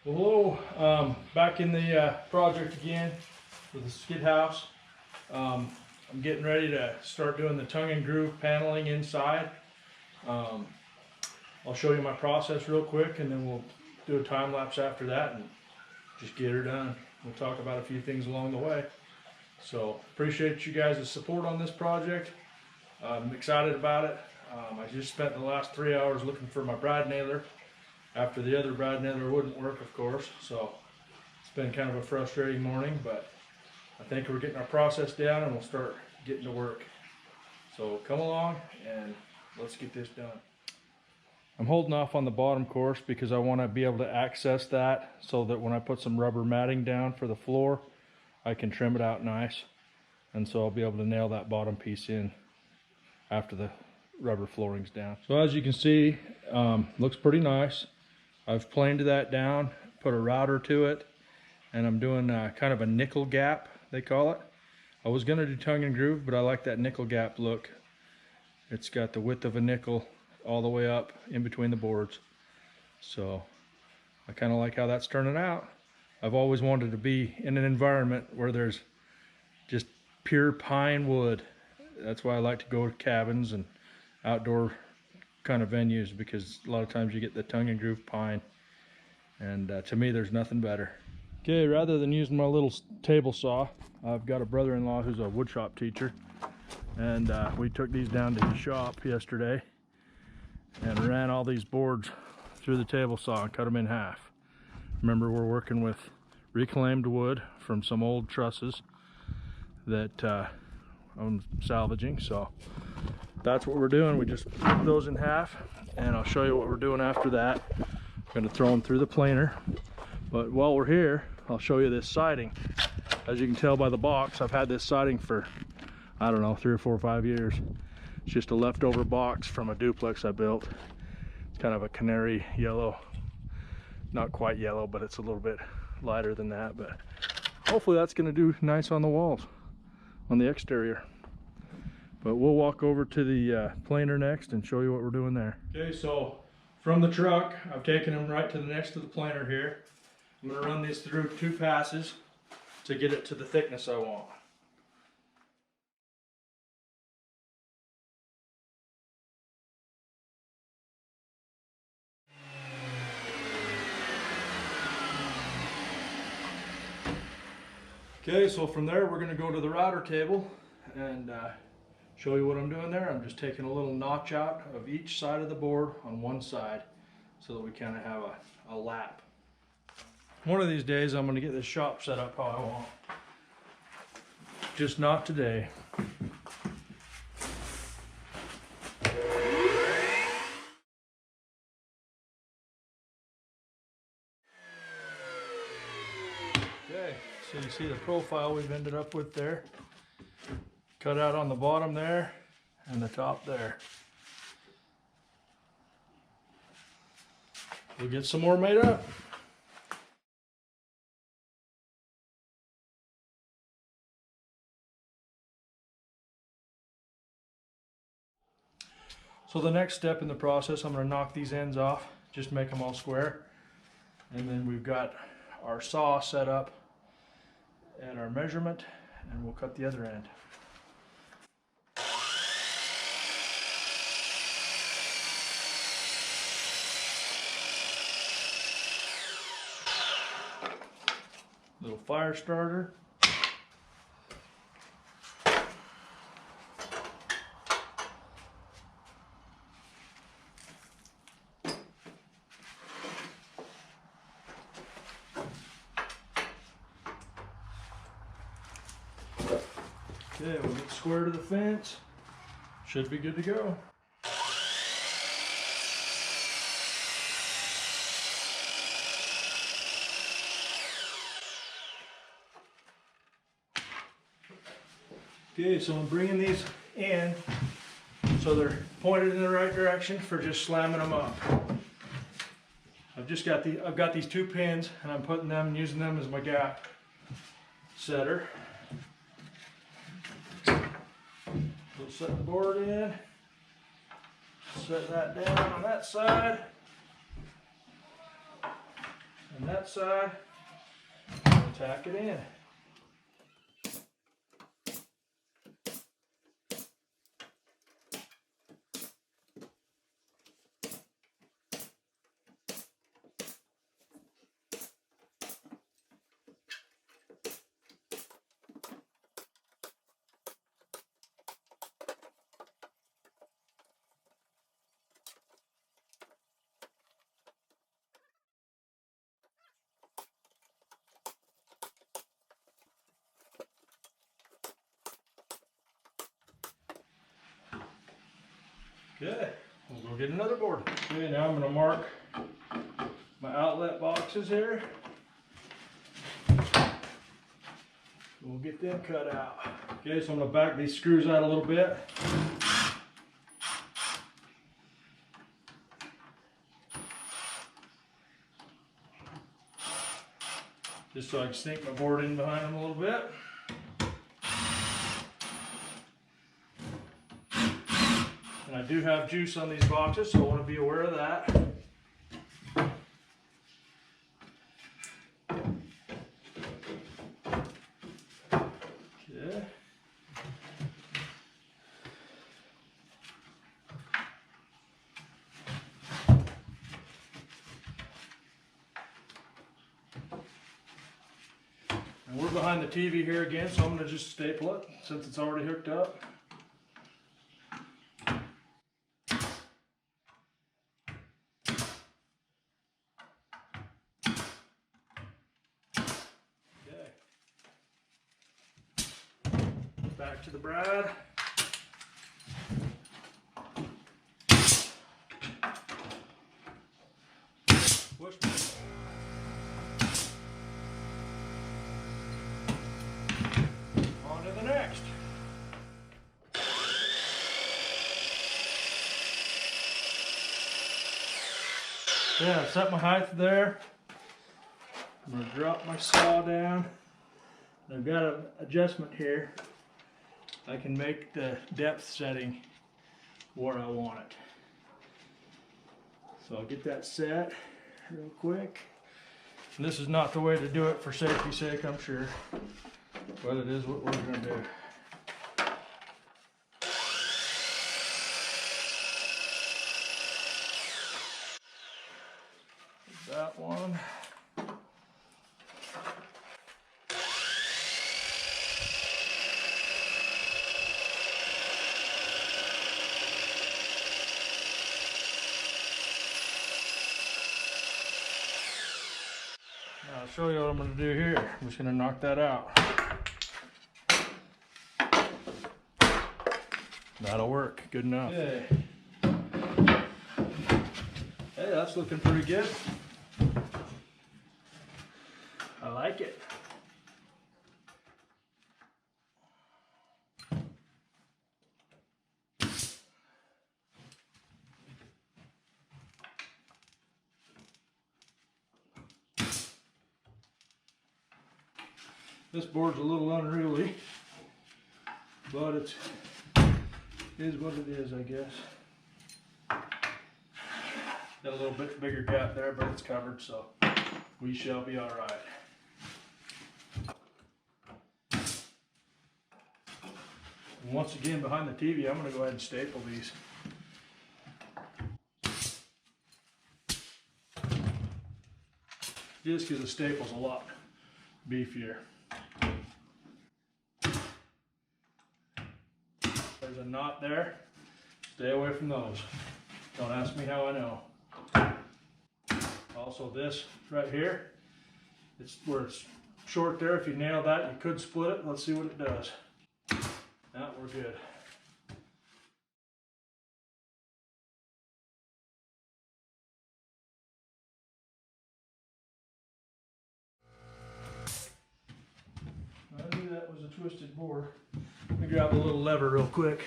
Well, hello, back in the project again with the skid house. I'm getting ready to start doing the tongue and groove paneling inside. Um, I'll show you my process real quick and then we'll do a time lapse after that and just get her done. We'll talk about a few things along the way. So appreciate you guys' support on this project. I'm excited about it. I just spent the last 3 hours looking for my brad nailer after the other brad nailer wouldn't work, of course. So it's been kind of a frustrating morning, but I think we're getting our process down and we'll start getting to work. So come along and let's get this done. I'm holding off on the bottom course because I want to be able to access that so that when I put some rubber matting down for the floor, I can trim it out nice. And so I'll be able to nail that bottom piece in after the rubber flooring's down. So as you can see, looks pretty nice. I've planed that down, put a router to it, and I'm doing kind of a nickel gap, they call it. I was gonna do tongue and groove, but I like that nickel gap look. It's got the width of a nickel all the way up in between the boards. So I kind of like how that's turning out. I've always wanted to be in an environment where there's just pure pine wood. That's why I like to go to cabins and outdoor kind of venues, because a lot of times you get the tongue and groove pine, and to me there's nothing better. Okay, rather than using my little table saw, I've got a brother-in-law who's a woodshop teacher, and we took these down to his shop yesterday and ran all these boards through the table saw and cut them in half. Remember, we're working with reclaimed wood from some old trusses that I'm salvaging, so that's what we're doing. We just ripped those in half, and I'll show you what we're doing after that. I'm going to throw them through the planer, but while we're here, I'll show you this siding. As you can tell by the box, I've had this siding for, I don't know, 3 or 4 or 5 years. It's just a leftover box from a duplex I built. It's kind of a canary yellow, not quite yellow, but it's a little bit lighter than that, but hopefully that's going to do nice on the walls, on the exterior. But we'll walk over to the planer next and show you what we're doing there. Okay, so from the truck, I've taken them right to the next to the planer here. I'm going to run these through 2 passes to get it to the thickness I want. Okay, so from there we're going to go to the router table and show you what I'm doing there. I'm just taking a little notch out of each side of the board on one side so that we kind of have a lap. One of these days I'm going to get this shop set up how I want. Just not today. Okay, so you see the profile we've ended up with there. Cut out on the bottom there and the top there. We'll get some more made up. So the next step in the process, I'm going to knock these ends off, just make them all square. And then we've got our saw set up at our measurement, and we'll cut the other end. Little fire starter. Okay, we'll get square to the fence. Should be good to go. Okay, so I'm bringing these in so they're pointed in the right direction for just slamming them up. I've got these 2 pins, and I'm putting them and using them as my gap setter. We'll set the board in, set that down on that side, on that side, and tack it in. Okay, we'll go get another board. Okay, now I'm going to mark my outlet boxes here. We'll get them cut out. Okay, so I'm going to back these screws out a little bit. Just so I can sneak my board in behind them a little bit. And I do have juice on these boxes, so I want to be aware of that. Okay. And we're behind the TV here again, so I'm going to just staple it since it's already hooked up. Back to the brad. Push. On to the next. Yeah, I've set my height there. I'm going to drop my saw down. I've got an adjustment here. I can make the depth setting where I want it. So I'll get that set real quick. And this is not the way to do it for safety's sake, I'm sure. But it is what we're going to do. That one. I'll show you what I'm going to do here. I'm just going to knock that out. That'll work. Good enough. Okay. Hey, that's looking pretty good. I like it. This board's a little unruly, but it is what it is, I guess. Got a little bit bigger gap there, but it's covered, so we shall be all right. And once again, behind the TV, I'm going to go ahead and staple these. Just because the staple's a lot beefier. There's a knot there. Stay away from those. Don't ask me how I know. Also this right here, it's where it's short there. If you nail that, you could split it. Let's see what it does. Now we're good. I knew that was a twisted board. Let me grab a little lever real quick.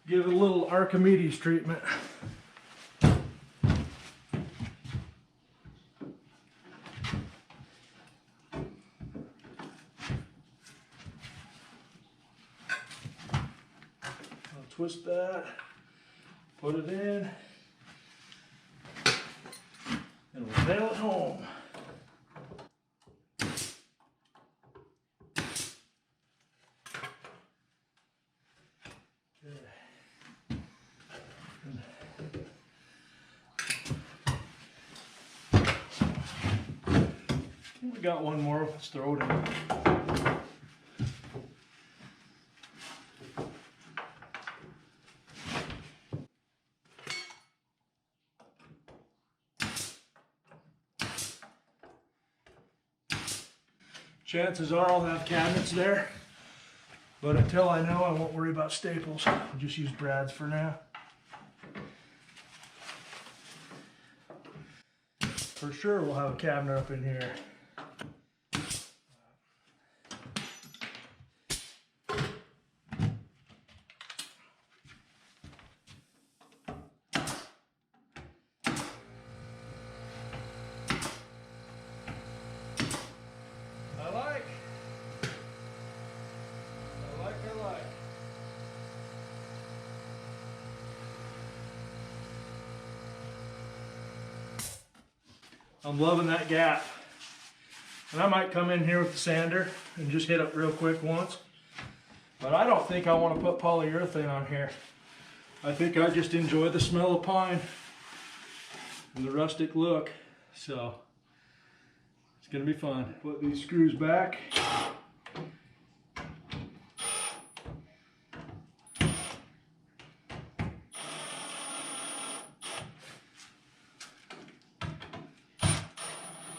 Give it a little Archimedes treatment. I'll twist that, put it in, and we'll nail it home. We got one more, let's throw it in. Chances are I'll have cabinets there, but until I know, I won't worry about staples. I'll just use brads for now. For sure we'll have a cabinet up in here. I'm loving that gap. And I might come in here with the sander and just hit it real quick once. But I don't think I want to put polyurethane on here. I think I just enjoy the smell of pine and the rustic look. So it's gonna be fun. Put these screws back.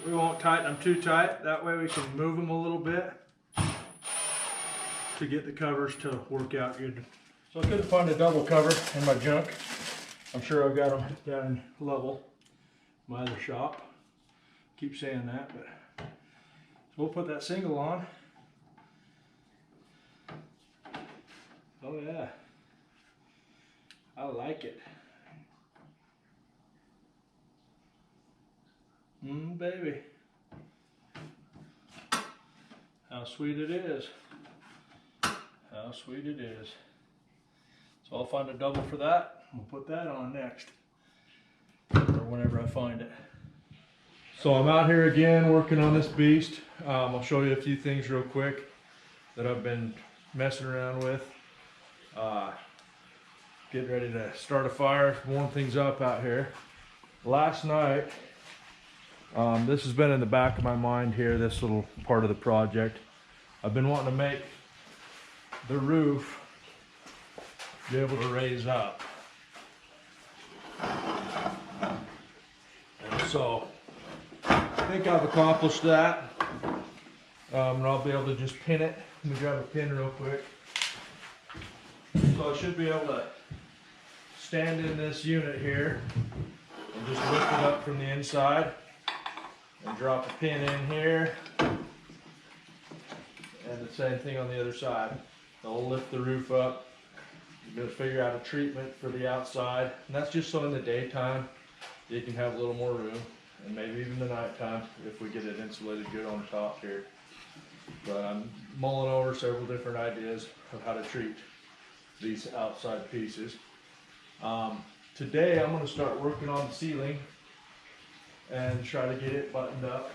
We won't tighten them too tight. That way we can move them a little bit to get the covers to work out good. So I couldn't find a double cover in my junk. I'm sure I've got them down level in my other shop. Keep saying that, but so we'll put that single on. Oh yeah, I like it. Baby. How sweet it is. How sweet it is. So I'll find a double for that. We'll put that on next. Or whenever I find it. So I'm out here again working on this beast. I'll show you a few things real quick that I've been messing around with. Getting ready to start a fire, warm things up out here. Last night, this has been in the back of my mind here, this little part of the project. I've been wanting to make the roof be able to raise up. And so I think I've accomplished that. And I'll be able to just pin it. Let me grab a pin real quick. So I should be able to stand in this unit here and just lift it up from the inside. And drop a pin in here, and the same thing on the other side. I'll lift the roof up. I'm going to figure out a treatment for the outside, and that's just so in the daytime you can have a little more room, and maybe even the nighttime if we get it insulated good on top here. But I'm mulling over several different ideas of how to treat these outside pieces. Today I'm going to start working on the ceiling and try to get it buttoned up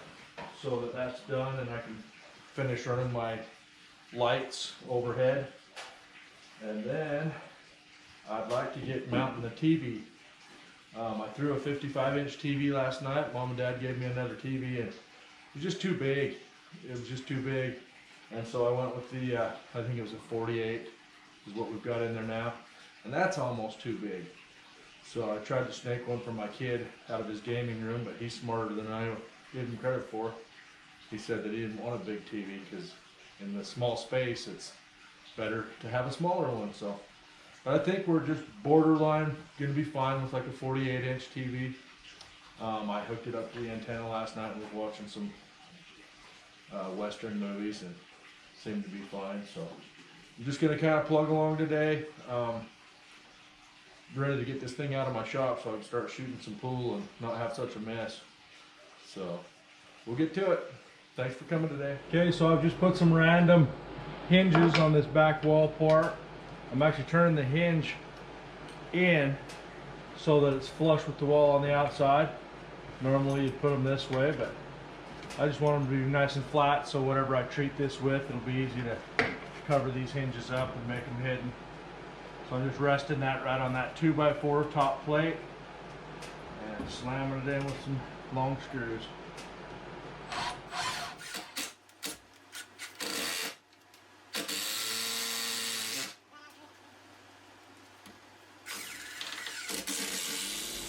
so that that's done and I can finish running my lights overhead. And then I'd like to get mounting the TV. I threw a 55-inch TV last night. Mom and Dad gave me another TV and it was just too big. It was just too big. And so I went with the, I think it was a 48 is what we've got in there now. And that's almost too big. So I tried to snake one for my kid out of his gaming room, but he's smarter than I gave him credit for. He said that he didn't want a big TV because in the small space, it's better to have a smaller one. So, but I think we're just borderline going to be fine with like a 48-inch TV. I hooked it up to the antenna last night and was watching some Western movies and seemed to be fine. So I'm just going to kind of plug along today. Ready to get this thing out of my shop so I can start shooting some pool and not have such a mess. So we'll get to it. Thanks for coming today. Okay, so I've just put some random hinges on this back wall part. I'm actually turning the hinge in so that it's flush with the wall on the outside. Normally you put them this way, but I just want them to be nice and flat, so whatever I treat this with, it'll be easy to cover these hinges up and make them hidden. So I'm just resting that right on that 2x4 top plate and slamming it in with some long screws.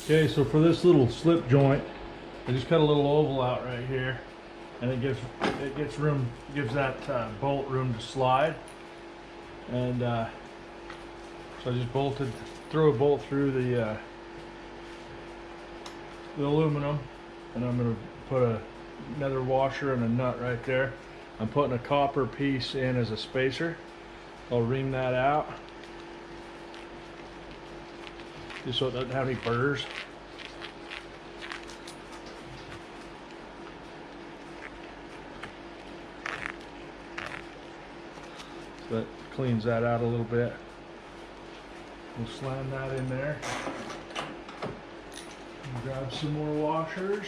Okay, so for this little slip joint, I just cut a little oval out right here, and it gives that bolt room to slide. And so I just threw a bolt through the aluminum, and I'm going to put another washer and a nut right there. I'm putting a copper piece in as a spacer. I'll ring that out, just so it doesn't have any burrs. So that cleans that out a little bit. We'll slam that in there. And grab some more washers.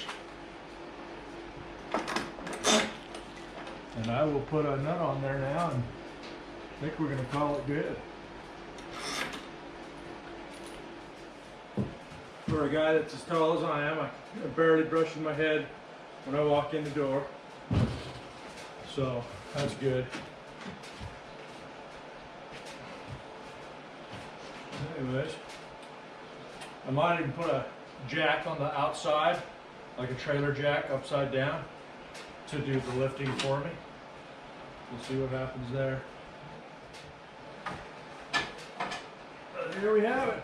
And I will put a nut on there now, and I think we're going to call it good. For a guy that's as tall as I am, I'm barely brushing my head when I walk in the door. So that's good. Anyways, I might even put a jack on the outside, like a trailer jack upside down, to do the lifting for me. We'll see what happens there. But here we have it.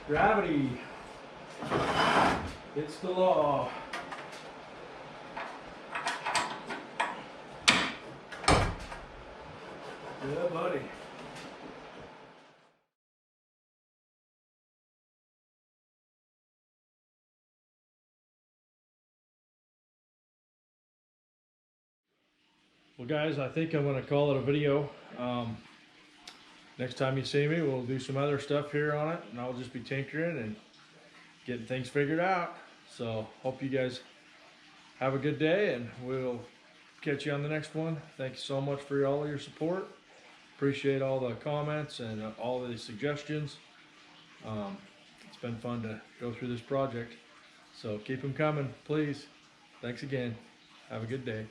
Gravity. It's the law. Yeah, buddy. Well guys, I think I'm going to call it a video. Next time you see me, we'll do some other stuff here on it, and I'll just be tinkering and getting things figured out. So hope you guys have a good day, and we'll catch you on the next one. Thank you so much for all your support. Appreciate all the comments and all the suggestions. It's been fun to go through this project. So keep them coming, please. Thanks again. Have a good day.